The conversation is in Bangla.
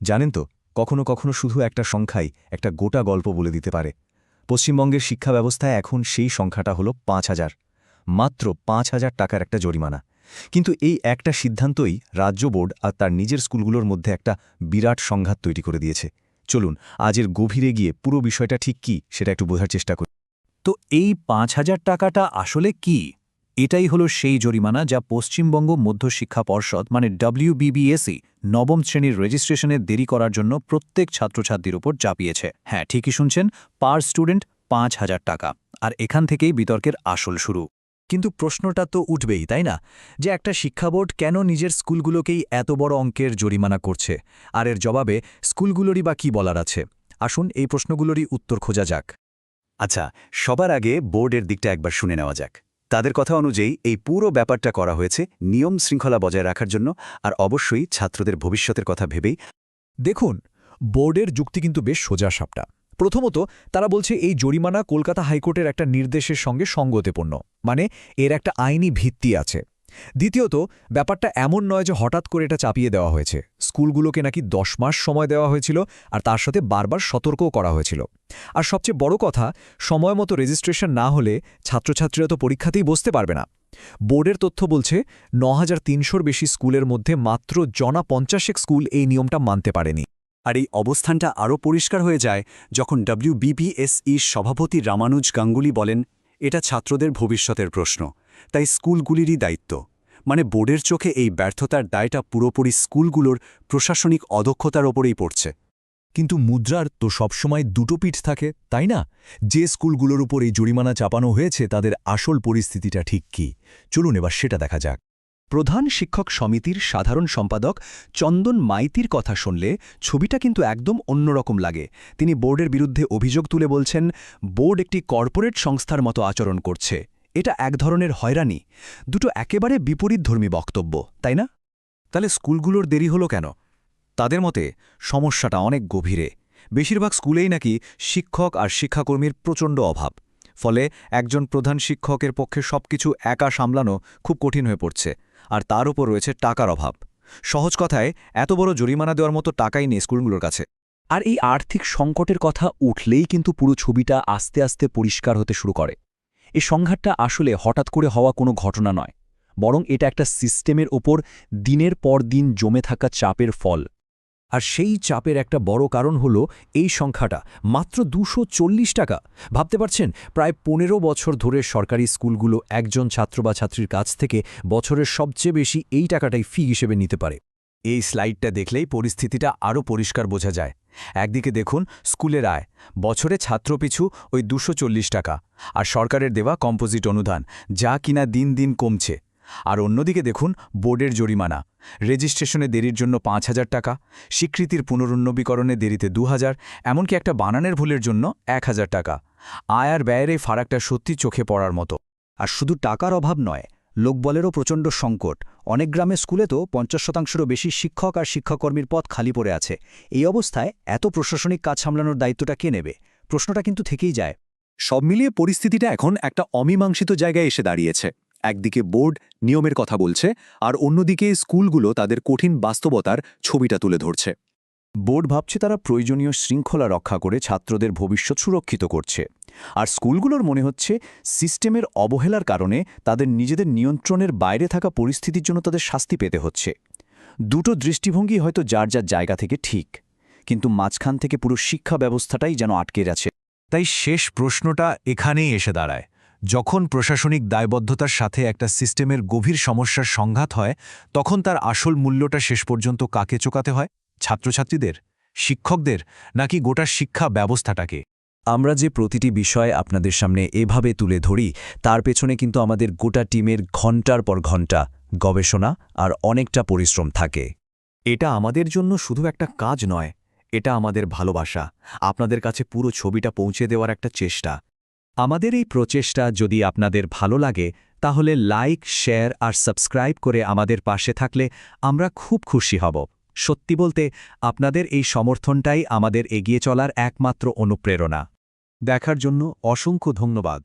জানেন তো, কখনো কখনো শুধু একটা সংখ্যাই একটা গোটা গল্প বলে দিতে পারে। পশ্চিমবঙ্গের শিক্ষা ব্যবস্থায় এখন সেই সংখ্যাটা হলো ৫,০০০, মাত্র ৫,০০০ টাকার একটা জরিমানা। কিন্তু এই একটা সিদ্ধান্তই রাজ্য বোর্ড আর তার নিজের স্কুলগুলোর মধ্যে একটা বিরাট সংঘাত তৈরি করে দিয়েছে। চলুন আজের গভীরে গিয়ে পুরো বিষয়টা ঠিক কি সেটা একটু বোঝার চেষ্টা করি। তো এই ৫,০০০ টাকাটা আসলে কি? এটাই হলো সেই জরিমানা যা পশ্চিমবঙ্গ মধ্যশিক্ষা পর্ষদ মানে WBBSE নবম শ্রেণীর রেজিস্ট্রেশনের দেরি করার জন্য প্রত্যেক ছাত্রছাত্রীর উপর চাপিয়েছে। হ্যাঁ, ঠিকই শুনছেন, পার স্টুডেন্ট ৫,০০০ টাকা। আর এখান থেকেই বিতর্কের আসল শুরু। কিন্তু প্রশ্নটা তো উঠবেই, তাই না, যে একটা শিক্ষা বোর্ড কেন নিজের স্কুলগুলোকেই এত বড় অঙ্কের জরিমানা করছে? আর এর জবাবে স্কুলগুলোরই বা কি বলার আছে? আসুন এই প্রশ্নগুলোরই উত্তর খোঁজা যাক। আচ্ছা, সবার আগে বোর্ডের দিকটা একবার শুনে নেওয়া যাক। তাদের কথা অনুযায়ী এই পুরো ব্যাপারটা করা হয়েছে নিয়ম শৃঙ্খলা বজায় রাখার জন্য, আর অবশ্যই ছাত্রদের ভবিষ্যতের কথা ভেবেই। দেখুন, বোর্ডের যুক্তি কিন্তু বেশ সোজাসাপটা। প্রথমত, তারা বলছে এই জরিমানা কলকাতা হাইকোর্টের একটা নির্দেশের সঙ্গে সঙ্গতিপূর্ণ, মানে এর একটা আইনি ভিত্তি আছে। দ্বিতীয়ত, ব্যাপারটা এমন নয় যে হঠাৎ করে এটা চাপিয়ে দেওয়া হয়েছে। স্কুলগুলোকে নাকি ১০ মাস সময় দেওয়া হয়েছিল, আর তার সাথে বারবার সতর্কও করা হয়েছিল। আর সবচেয়ে বড় কথা, সময় মতো রেজিস্ট্রেশন না হলে ছাত্রছাত্রীরা তো পরীক্ষাতেই বসতে পারবে না। বোর্ডের তথ্য বলছে ৯,৩০০-র বেশি স্কুলের মধ্যে মাত্র জনা ৫০ স্কুল এই নিয়মটা মানতে পারেনি। আর এই অবস্থানটা আরও পরিষ্কার হয়ে যায় যখন WBBSE সভাপতি রামানুজ গাঙ্গুলি বলেন, এটা ছাত্রদের ভবিষ্যতের প্রশ্ন, তাই স্কুলগুলিরই দায়িত্ব। মানে বোর্ডের চোখে এই ব্যর্থতার দায়টা পুরোপুরি স্কুলগুলোর প্রশাসনিক অদক্ষতার ওপরেই পড়ছে। কিন্তু মুদ্রার তো সবসময় দুটো পিঠ থাকে, তাই না? যে স্কুলগুলোর উপর এই জরিমানা চাপানো হয়েছে তাদের আসল পরিস্থিতিটা ঠিক কি, চলুন এবার সেটা দেখা যাক। প্রধান শিক্ষক সমিতির সাধারণ সম্পাদক চন্দন মাইতির কথা শুনলে ছবিটা কিন্তু একদম অন্যরকম লাগে। তিনি বোর্ডের বিরুদ্ধে অভিযোগ তুলে বলছেন, বোর্ড একটি কর্পোরেট সংস্থার মতো আচরণ করছে। এটা এক ধরনের হয়রানি। দুটো একেবারে বিপরীতধর্মী বক্তব্য, তাই না? তাহলে স্কুলগুলোর দেরি হলো কেন? তাদের মতে সমস্যাটা অনেক গভীরে। বেশিরভাগ স্কুলেই নাকি শিক্ষক আর শিক্ষাকর্মীর প্রচণ্ড অভাব। ফলে একজন প্রধান শিক্ষকের পক্ষে সবকিছু একা সামলানো খুব কঠিন হয়ে পড়ছে। আর তার উপর রয়েছে টাকার অভাব। সহজ কথায়, এত বড় জরিমানা দেওয়ার মতো টাকাই নেই স্কুলগুলোর কাছে। আর এই আর্থিক সংকটের কথা উঠলেই কিন্তু পুরো ছবিটা আস্তে আস্তে পরিষ্কার হতে শুরু করে। এই সংঘাতটা আসলে হঠাৎ করে হওয়া কোনো ঘটনা নয়, বরং এটা একটা সিস্টেমের ওপর দিনের পর দিন জমে থাকা চাপের ফল। আর সেই চাপের একটা বড় কারণ হলো এই সংখ্যাটা, মাত্র ২৪০ টাকা। ভাবতে পারছেন, প্রায় ১৫ বছর ধরে সরকারি স্কুলগুলো একজন ছাত্র বা ছাত্রীর কাছ থেকে বছরের সবচেয়ে বেশি এই টাকাটাই ফি হিসেবে নিতে পারে। এই স্লাইডটা দেখলেই পরিস্থিতিটা আরও পরিষ্কার বোঝা যায়। একদিকে দেখুন স্কুলের আয়, বছরে ছাত্রপিছু ওই ২৪০ টাকা, আর সরকারের দেওয়া কম্পোজিট অনুদান, যা কিনা দিন দিন কমছে। আর অন্যদিকে দেখুন বোর্ডের জরিমানা, রেজিস্ট্রেশনে দেরির জন্য ৫,০০০ টাকা, স্বীকৃতির পুনরুন্নবীকরণে দেরিতে ২,০০০, এমনকি একটা বানানের ভুলের জন্য ১,০০০ টাকা। আয় আর ব্যয়ের এই ফারাকটা সত্যি চোখে পড়ার মতো। আর শুধু টাকার অভাব নয়, লোকবলেরও প্রচণ্ড সংকট। অনেক গ্রামের স্কুলে তো ৫০%-রও বেশি শিক্ষক আর শিক্ষাকর্মীর পদ খালি পড়ে আছে। এই অবস্থায় এত প্রশাসনিক কাজ সামলানোর দায়িত্বটা কে নেবে? প্রশ্নটা কিন্তু থেকেই যায়। সব মিলিয়ে পরিস্থিতিটা এখন একটা অমীমাংসিত জায়গায় এসে দাঁড়িয়েছে। একদিকে বোর্ড নিয়মের কথা বলছে, আর অন্যদিকে স্কুলগুলো তাদের কঠিন বাস্তবতার ছবিটা তুলে ধরছে। বোর্ড ভাবছে তারা প্রয়োজনীয় শৃঙ্খলা রক্ষা করে ছাত্রদের ভবিষ্যৎ সুরক্ষিত করছে, আর স্কুলগুলোর মনে হচ্ছে সিস্টেমের অবহেলার কারণে তাদের নিজেদের নিয়ন্ত্রণের বাইরে থাকা পরিস্থিতির জন্য তাদের শাস্তি পেতে হচ্ছে। দুটো দৃষ্টিভঙ্গি হয়তো যার যার জায়গা থেকে ঠিক, কিন্তু মাঝখান থেকে পুরো শিক্ষা ব্যবস্থাটাই যেন আটকে আছে। তাই শেষ প্রশ্নটা এখানেই এসে দাঁড়ায়, যখন প্রশাসনিক দায়বদ্ধতার সাথে একটা সিস্টেমের গভীর সমস্যার সংঘাত হয়, তখন তার আসল মূল্যটা শেষ পর্যন্ত কাকে চোকাতে হয়? ছাত্রছাত্রীদের, শিক্ষকদের, নাকি গোটা শিক্ষা ব্যবস্থাটাকে? আমরা যে প্রতিটি বিষয় আপনাদের সামনে এভাবে তুলে ধরি, তার পেছনে কিন্তু আমাদের গোটা টিমের ঘণ্টার পর ঘণ্টা গবেষণা আর অনেকটা পরিশ্রম থাকে। এটা আমাদের জন্য শুধু একটা কাজ নয়, এটা আমাদের ভালোবাসা, আপনাদের কাছে পুরো ছবিটা পৌঁছে দেওয়ার একটা চেষ্টা। আমাদের এই প্রচেষ্টা যদি আপনাদের ভালো লাগে, তাহলে লাইক, শেয়ার আর সাবস্ক্রাইব করে আমাদের পাশে থাকলে আমরা খুব খুশি হব। সত্যি বলতে, আপনাদের এই সমর্থনটাই আমাদের এগিয়ে চলার একমাত্র অনুপ্রেরণা। দেখার জন্য অসংখ্য ধন্যবাদ।